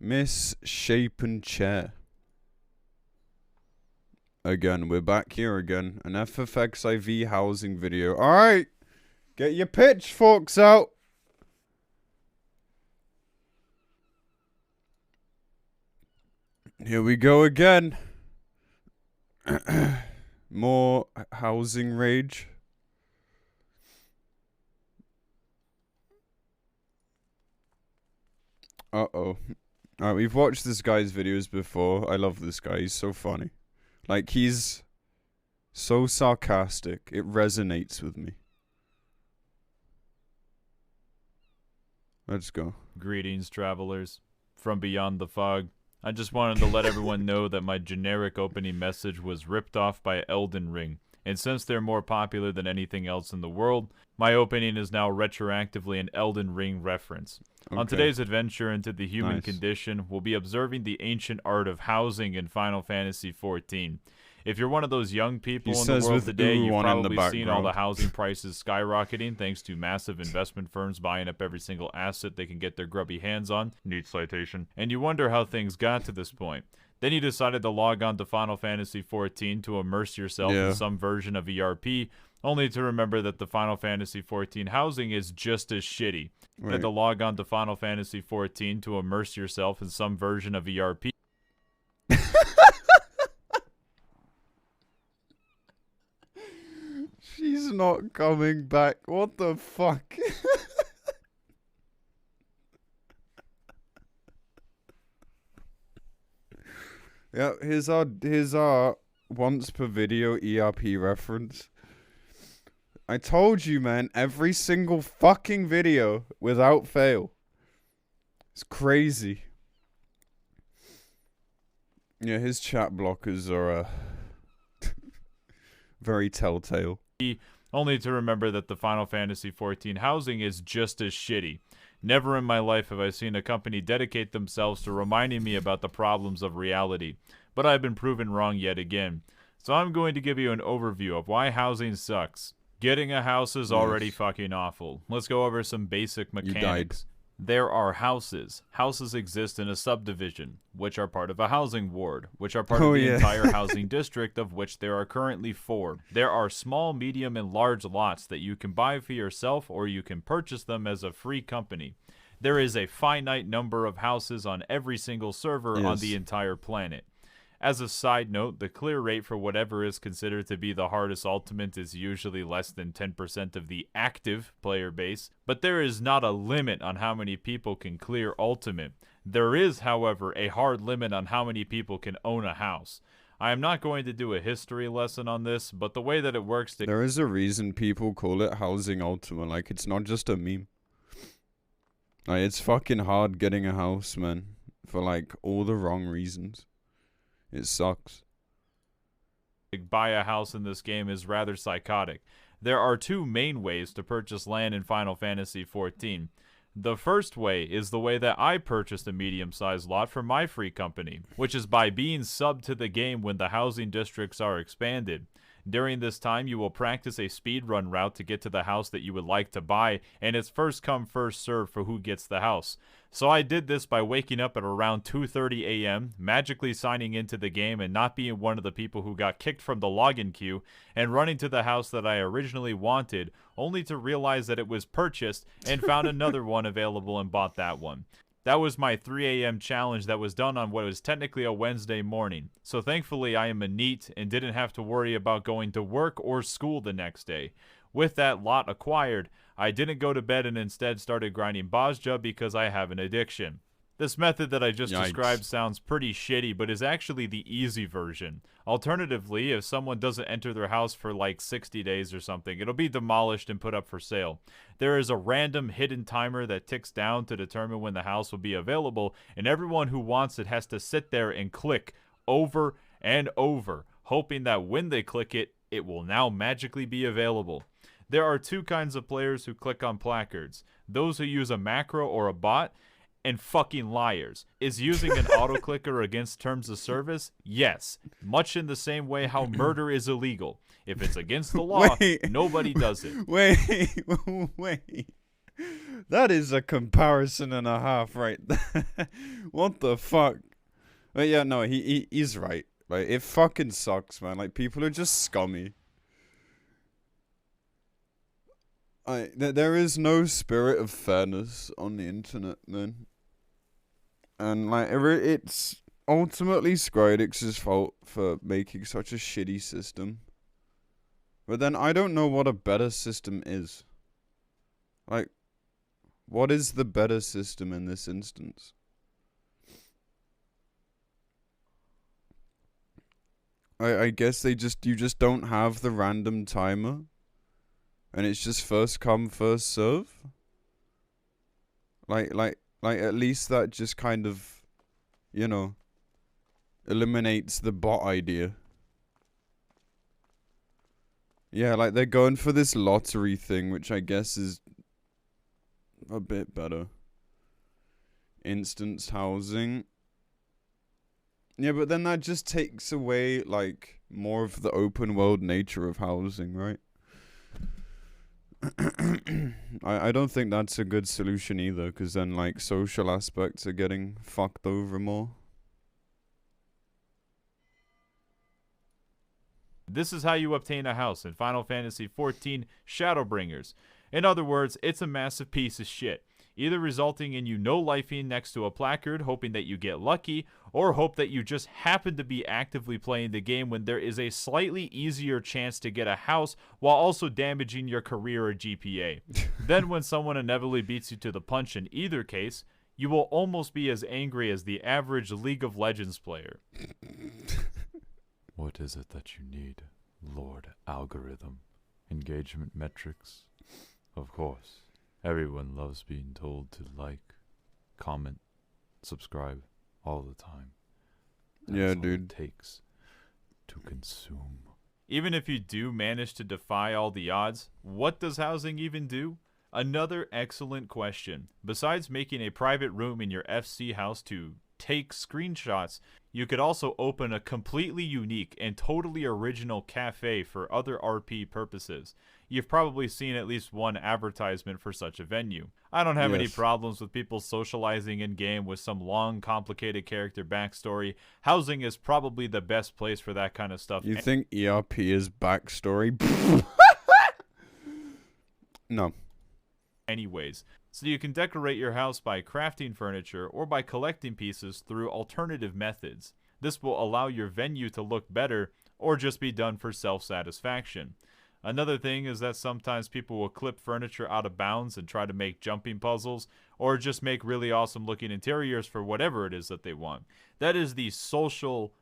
Misshapen chair. Again, we're back here again. An FFXIV housing video. Alright! Get your pitchforks out! Here we go again. More housing rage. Uh-oh. Alright, we've watched this guy's videos before. I love this guy. He's so funny. Like, he's so sarcastic. It resonates with me. Let's go. Greetings, travelers. From beyond the fog. I just wanted to let everyone know that my generic opening message was ripped off by Elden Ring. And since they're more popular than anything else in the world, my opening is now retroactively an Elden Ring reference. Okay. On today's adventure into the human condition, we'll be observing the ancient art of housing in Final Fantasy XIV. If you're one of those young people in the world today, you've probably seen all the housing prices skyrocketing thanks to massive investment firms buying up every single asset they can get their grubby hands on. Neat citation. And you wonder how things got to this point. Then you decided to log on to Final Fantasy XIV to immerse yourself in some version of ERP, only to remember that the Final Fantasy XIV housing is just as shitty. You had to log on to Final Fantasy XIV to immerse yourself in some version of ERP. She's not coming back. What the fuck? Yeah, here's our once per video ERP reference. I told you, man, every single fucking video without fail. It's crazy. Yeah, his chat blockers are very telltale. Only to remember that the Final Fantasy XIV housing is just as shitty. Never in my life have I seen a company dedicate themselves to reminding me about the problems of reality, but I've been proven wrong yet again. So I'm going to give you an overview of why housing sucks. Getting a house is already fucking awful. Let's go over some basic mechanics. There are houses. Houses exist in a subdivision, which are part of a housing ward, which are part of the entire housing district, of which there are currently 4. There are small, medium, and large lots that you can buy for yourself, or you can purchase them as a free company. There is a finite number of houses on every single server on the entire planet. As a side note, the clear rate for whatever is considered to be the hardest ultimate is usually less than 10% of the active player base, but there is not a limit on how many people can clear ultimate. There is, however, a hard limit on how many people can own a house. I am not going to do a history lesson on this, but the way that it works... There is a reason people call it housing ultimate, like it's not just a meme. Like, it's fucking hard getting a house, man, for like all the wrong reasons. It sucks. Buy a house in this game is rather psychotic. There are 2 main ways to purchase land in Final Fantasy XIV. The first way is the way that I purchased a medium-sized lot for my free company, which is by being subbed to the game when the housing districts are expanded. During this time, you will practice a speedrun route to get to the house that you would like to buy, and it's first come, first served for who gets the house. So I did this by waking up at around 2:30 a.m., magically signing into the game and not being one of the people who got kicked from the login queue, and running to the house that I originally wanted, only to realize that it was purchased, and found another one available and bought that one. That was my 3 a.m. challenge that was done on what was technically a Wednesday morning. So thankfully I am a NEET and didn't have to worry about going to work or school the next day. With that lot acquired, I didn't go to bed and instead started grinding Bozja because I have an addiction. This method that I just described sounds pretty shitty, but is actually the easy version. Alternatively, if someone doesn't enter their house for like 60 days or something, it'll be demolished and put up for sale. There is a random hidden timer that ticks down to determine when the house will be available, and everyone who wants it has to sit there and click over and over, hoping that when they click it, it will now magically be available. There are 2 kinds of players who click on placards. Those who use a macro or a bot, and fucking liars. Is using an auto-clicker against terms of service? Yes. Much in the same way how murder is illegal. If it's against the law, nobody does it. Wait. That is a comparison and a half right there. What the fuck? But yeah, no, he's right. Like, it fucking sucks, man. Like, people are just scummy. There is no spirit of fairness on the internet, man. And, like, it's ultimately Square Enix's fault for making such a shitty system. But then I don't know what a better system is. Like, what is the better system in this instance? I guess you just don't have the random timer. And it's just first come, first serve. Like at least that just kind of, eliminates the bot idea. Yeah, like they're going for this lottery thing, which I guess is a bit better. Instanced housing. Yeah, but then that just takes away, like, more of the open world nature of housing, right? I don't think that's a good solution either, because then, like, social aspects are getting fucked over more. This is how you obtain a house in Final Fantasy XIV Shadowbringers. In other words, it's a massive piece of shit, either resulting in you no-lifing next to a placard hoping that you get lucky, or hope that you just happen to be actively playing the game when there is a slightly easier chance to get a house while also damaging your career or GPA. Then when someone inevitably beats you to the punch in either case, you will almost be as angry as the average League of Legends player. What is it that you need, Lord Algorithm? Engagement metrics? Of course. Everyone loves being told to like, comment, subscribe all the time. Yeah, dude. It takes to consume. Even if you do manage to defy all the odds, what does housing even do? Another excellent question. Besides making a private room in your FC house to take screenshots, you could also open a completely unique and totally original cafe for other RP purposes. You've probably seen at least one advertisement for such a venue. I don't have any problems with people socializing in-game with some long, complicated character backstory. Housing is probably the best place for that kind of stuff. You think ERP is backstory? No. Anyways, so you can decorate your house by crafting furniture or by collecting pieces through alternative methods. This will allow your venue to look better or just be done for self-satisfaction. Another thing is that sometimes people will clip furniture out of bounds and try to make jumping puzzles or just make really awesome looking interiors for whatever it is that they want. That is the social,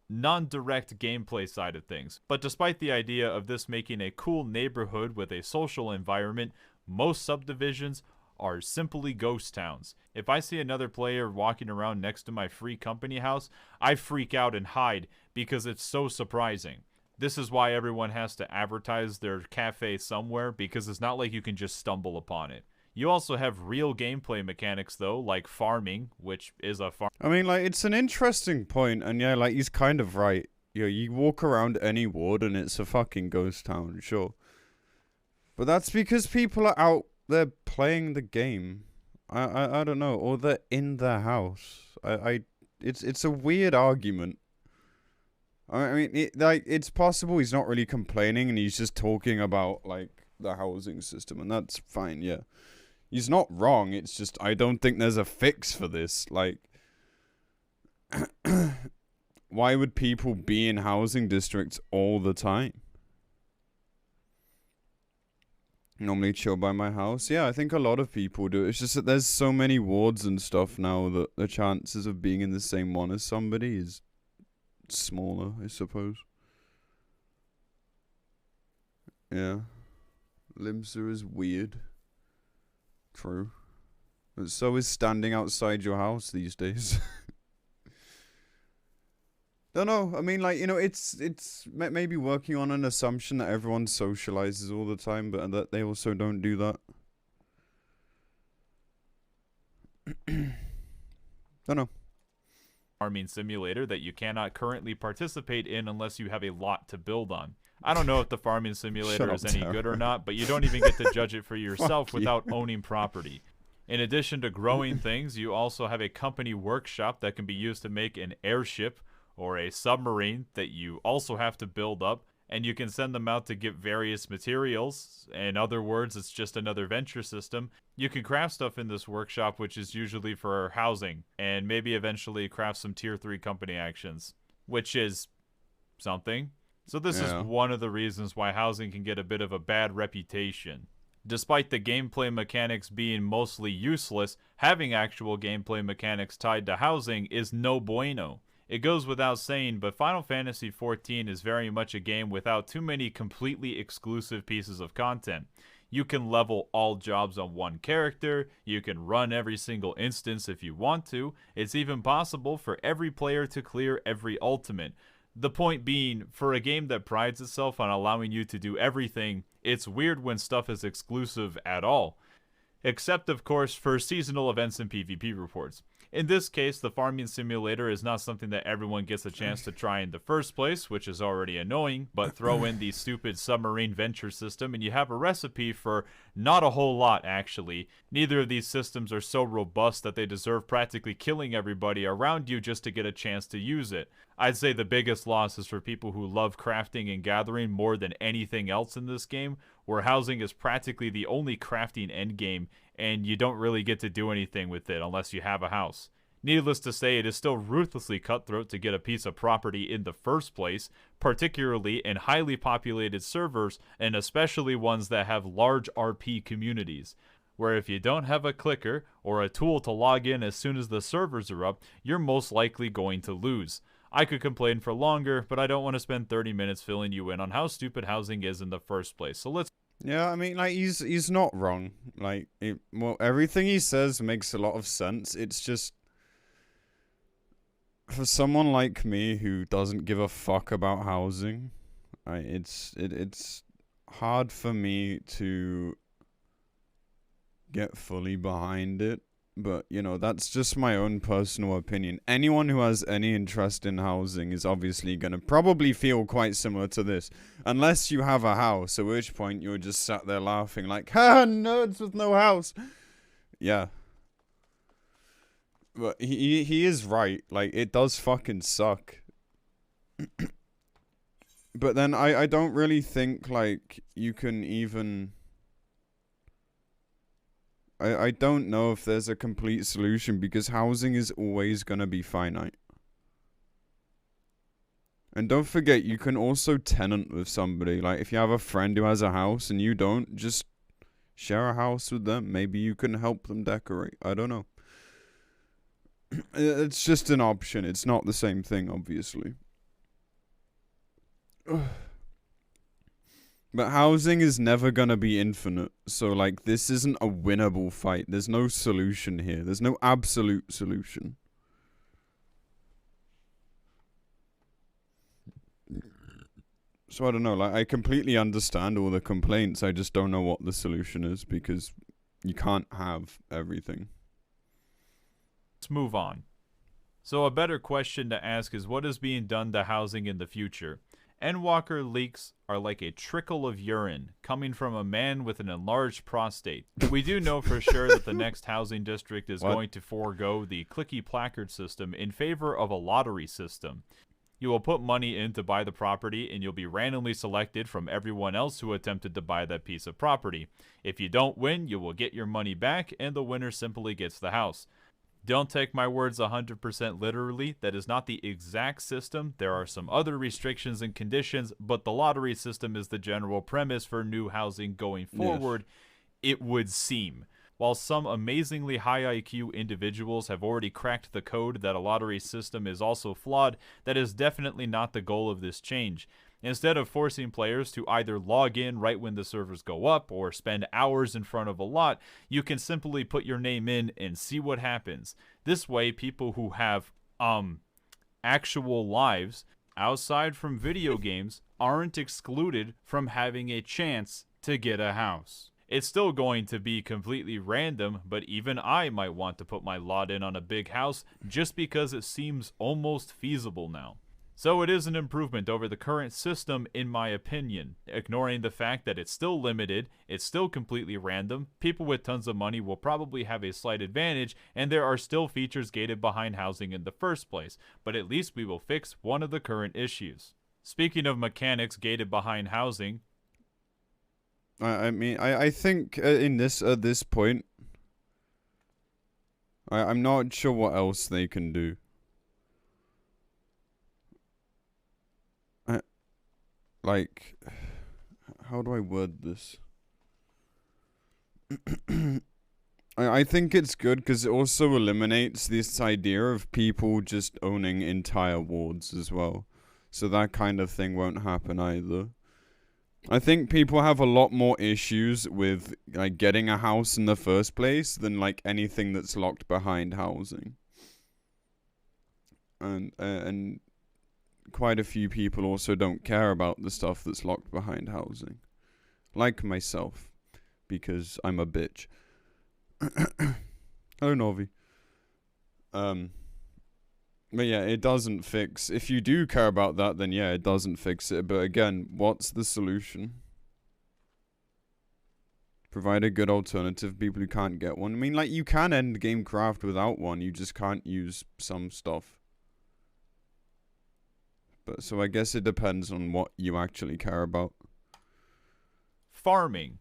non-direct gameplay side of things. But despite the idea of this making a cool neighborhood with a social environment, most subdivisions are simply ghost towns. If I see another player walking around next to my free company house, I freak out and hide because it's so surprising. This is why everyone has to advertise their cafe somewhere, because it's not like you can just stumble upon it. You also have real gameplay mechanics, though, like farming, which is a farm. I mean, like, it's an interesting point, and yeah, like, he's kind of right. You walk around any ward and it's a fucking ghost town, sure. But that's because people are out there playing the game. I don't know, or they're in their house. It's a weird argument. I mean, it's possible he's not really complaining and he's just talking about, like, the housing system, and that's fine, yeah. He's not wrong, it's just I don't think there's a fix for this. Like, why would people be in housing districts all the time? Normally chill by my house. Yeah, I think a lot of people do. It's just that there's so many wards and stuff now that the chances of being in the same one as somebody is smaller, I suppose. Yeah. Limsa is weird. True. But so is standing outside your house these days. Don't know. I mean, like, you know, it's maybe working on an assumption that everyone socializes all the time, but that they also don't do that. Don't know. Farming simulator that you cannot currently participate in unless you have a lot to build on. I don't know if the farming simulator is any good or not, but you don't even get to judge it for yourself without owning property. In addition to growing things, you also have a company workshop that can be used to make an airship or a submarine that you also have to build up, and you can send them out to get various materials. In other words, it's just another venture system. You can craft stuff in this workshop, which is usually for housing, and maybe eventually craft some tier 3 company actions, which is something. So this is one of the reasons why housing can get a bit of a bad reputation. Despite the gameplay mechanics being mostly useless, having actual gameplay mechanics tied to housing is no bueno. It goes without saying, but Final Fantasy XIV is very much a game without too many completely exclusive pieces of content. You can level all jobs on one character, you can run every single instance if you want to, it's even possible for every player to clear every ultimate. The point being, for a game that prides itself on allowing you to do everything, it's weird when stuff is exclusive at all. Except, of course, for seasonal events and PvP reports. In this case, the farming simulator is not something that everyone gets a chance to try in the first place, which is already annoying, but throw in the stupid submarine venture system and you have a recipe for not a whole lot, actually. Neither of these systems are so robust that they deserve practically killing everybody around you just to get a chance to use it. I'd say the biggest loss is for people who love crafting and gathering more than anything else in this game, where housing is practically the only crafting endgame, and you don't really get to do anything with it unless you have a house. Needless to say, it is still ruthlessly cutthroat to get a piece of property in the first place, particularly in highly populated servers, and especially ones that have large RP communities, where if you don't have a clicker or a tool to log in as soon as the servers are up, you're most likely going to lose. I could complain for longer, but I don't want to spend 30 minutes filling you in on how stupid housing is in the first place, so let's... Yeah, I mean, like, he's not wrong. Like, everything he says makes a lot of sense. It's just, for someone like me who doesn't give a fuck about housing, it's hard for me to get fully behind it. But, you know, that's just my own personal opinion. Anyone who has any interest in housing is obviously going to probably feel quite similar to this. Unless you have a house, at which point you're just sat there laughing like, ha, nerds with no house. Yeah. But he is right. Like, it does fucking suck. But then I don't really think, like, you can even... I don't know if there's a complete solution, because housing is always going to be finite. And don't forget, you can also tenant with somebody. Like, if you have a friend who has a house and you don't, just share a house with them. Maybe you can help them decorate. I don't know. It's just an option. It's not the same thing, obviously. But housing is never gonna be infinite, so, like, this isn't a winnable fight. There's no solution here. There's no absolute solution. So I don't know, like, I completely understand all the complaints. I just don't know what the solution is, because you can't have everything. Let's move on. So a better question to ask is, what is being done to housing in the future? Endwalker leaks are like a trickle of urine coming from a man with an enlarged prostate. We do know for sure that the next housing district is going to forego the clicky placard system in favor of a lottery system. You will put money in to buy the property, and you'll be randomly selected from everyone else who attempted to buy that piece of property. If you don't win, you will get your money back, and the winner simply gets the house. Don't take my words 100% literally. That is not the exact system. There are some other restrictions and conditions, but the lottery system is the general premise for new housing going forward, it would seem. While some amazingly high IQ individuals have already cracked the code that a lottery system is also flawed, that is definitely not the goal of this change. Instead of forcing players to either log in right when the servers go up or spend hours in front of a lot, you can simply put your name in and see what happens. This way, people who have actual lives outside from video games aren't excluded from having a chance to get a house. It's still going to be completely random, but even I might want to put my lot in on a big house just because it seems almost feasible now. So it is an improvement over the current system in my opinion, ignoring the fact that it's still limited, it's still completely random, people with tons of money will probably have a slight advantage, and there are still features gated behind housing in the first place, but at least we will fix one of the current issues. Speaking of mechanics gated behind housing, I think in this at this point, I'm not sure what else they can do. Like, how do I word this? I think it's good because it also eliminates this idea of people just owning entire wards as well. So that kind of thing won't happen either. I think people have a lot more issues with like getting a house in the first place than like anything that's locked behind housing. And quite a few people also don't care about the stuff that's locked behind housing. Like myself. Because I'm a bitch. Hello, Novi. But yeah, it doesn't fix. If you do care about that, then yeah, it doesn't fix it. But again, what's the solution? Provide a good alternative. People who can't get one. I mean, like, you can end game craft without one. You just can't use some stuff. But so I guess it depends on what you actually care about. farming.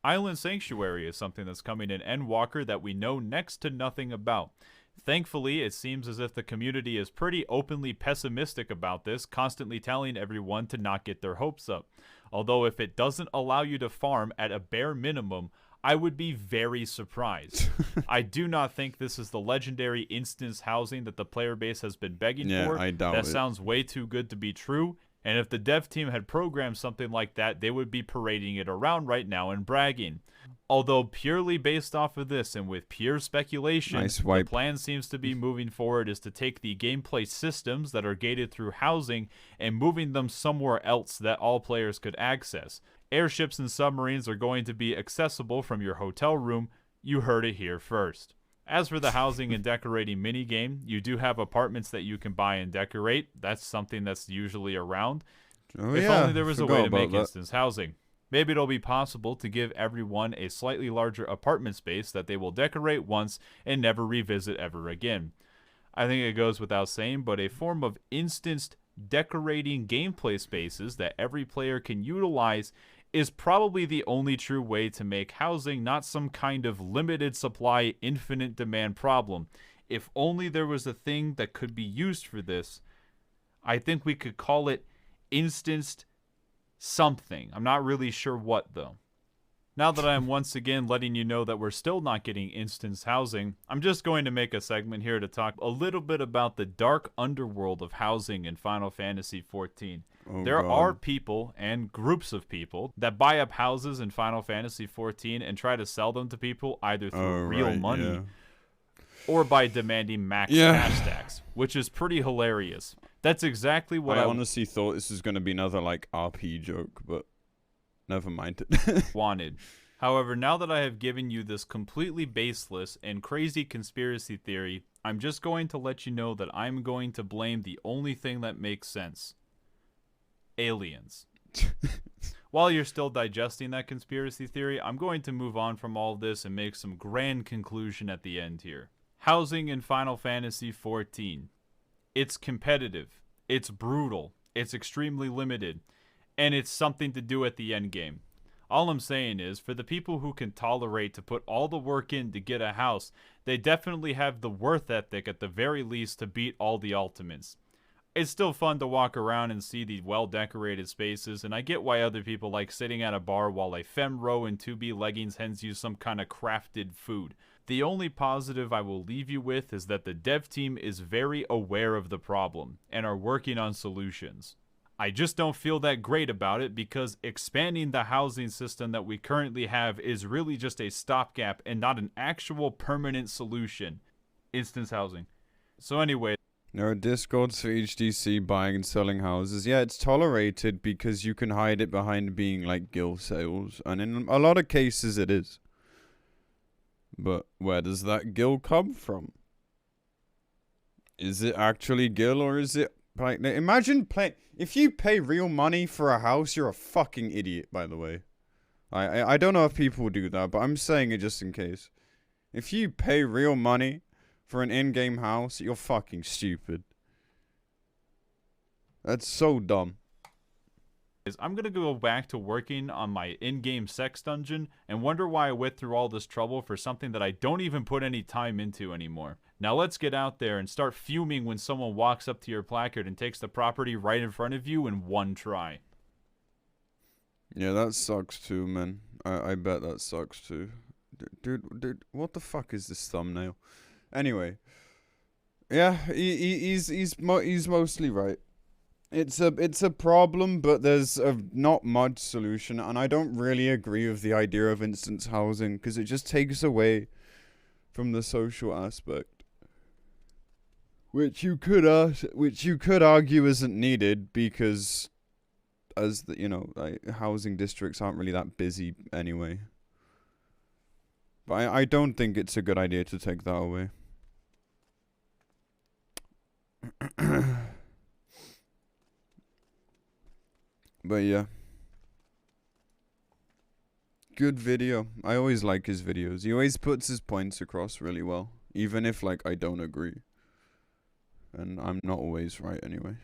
Island Sanctuary is something that's coming in Endwalker that we know next to nothing about. Thankfully, it seems as if the community is pretty openly pessimistic about this, constantly telling everyone to not get their hopes up. Although if it doesn't allow you to farm at a bare minimum, I would be very surprised. I do not think this is the legendary instance housing that the player base has been begging for. I doubt that it. sounds way too good to be true. And if the dev team had programmed something like that, they would be parading it around right now and bragging. Although purely based off of this and with pure speculation, the plan seems to be moving forward is to take the gameplay systems that are gated through housing and moving them somewhere else that all players could access. Airships and submarines are going to be accessible from your hotel room. You heard it here first. As for the housing and decorating minigame, you do have apartments that you can buy and decorate. That's something that's usually around. If only there was a way to make instance housing. Maybe it'll be possible to give everyone a slightly larger apartment space that they will decorate once and never revisit ever again. I think it goes without saying, but a form of instanced decorating gameplay spaces that every player can utilize is probably the only true way to make housing not some kind of limited supply, infinite demand problem. If only there was a thing that could be used for this, I think we could call it instanced something. I'm not really sure what, though. Now that I'm once again letting you know that we're still not getting instance housing, I'm just going to make a segment here to talk a little bit about the dark underworld of housing in Final Fantasy XIV. There are people and groups of people that buy up houses in Final Fantasy XIV and try to sell them to people either through real money or by demanding max cash stacks, which is pretty hilarious. That's exactly what I honestly thought this was going to be another like RP joke, but never mind it. wanted. However, now that I have given you this completely baseless and crazy conspiracy theory, I'm just going to let you know that I'm going to blame the only thing that makes sense. Aliens. While you're still digesting that conspiracy theory, I'm going to move on from all this and make some grand conclusion at the end here. Housing in Final Fantasy XIV. It's competitive. It's brutal. It's extremely limited. And it's something to do at the end game. All I'm saying is, for the people who can tolerate to put all the work in to get a house, they definitely have the worth ethic at the very least to beat all the ultimates. It's still fun to walk around and see the well-decorated spaces, and I get why other people like sitting at a bar while a femro in 2B leggings hands you some kind of crafted food. The only positive I will leave you with is that the dev team is very aware of the problem and are working on solutions. I just don't feel that great about it because expanding the housing system that we currently have is really just a stopgap and not an actual permanent solution. Instance housing. So anyway. There are discords for HDC buying and selling houses. Yeah, it's tolerated because you can hide it behind being like guild sales. And in a lot of cases it is. But where does that guild come from? Is it actually guild or is it Like, imagine if you pay real money for a house, you're a fucking idiot, by the way. I don't know if people do that, but I'm saying it just in case. If you pay real money for an in-game house, you're fucking stupid. That's so dumb. I'm gonna go back to working on my in-game sex dungeon and wonder why I went through all this trouble for something that I don't even put any time into anymore. Now let's get out there and start fuming when someone walks up to your placard and takes the property right in front of you in one try. Yeah, that sucks too, man. I bet that sucks too. Dude, what the fuck is this thumbnail? Anyway, yeah, he's mostly right. It's a problem, but there's not much solution, and I don't really agree with the idea of instance housing because it just takes away from the social aspect, which you could argue isn't needed because, as the, like, housing districts aren't really that busy anyway. But I don't think it's a good idea to take that away. But yeah. Good video. I always like his videos. He always puts his points across really well. Even if, like, I don't agree. And I'm not always right anyway.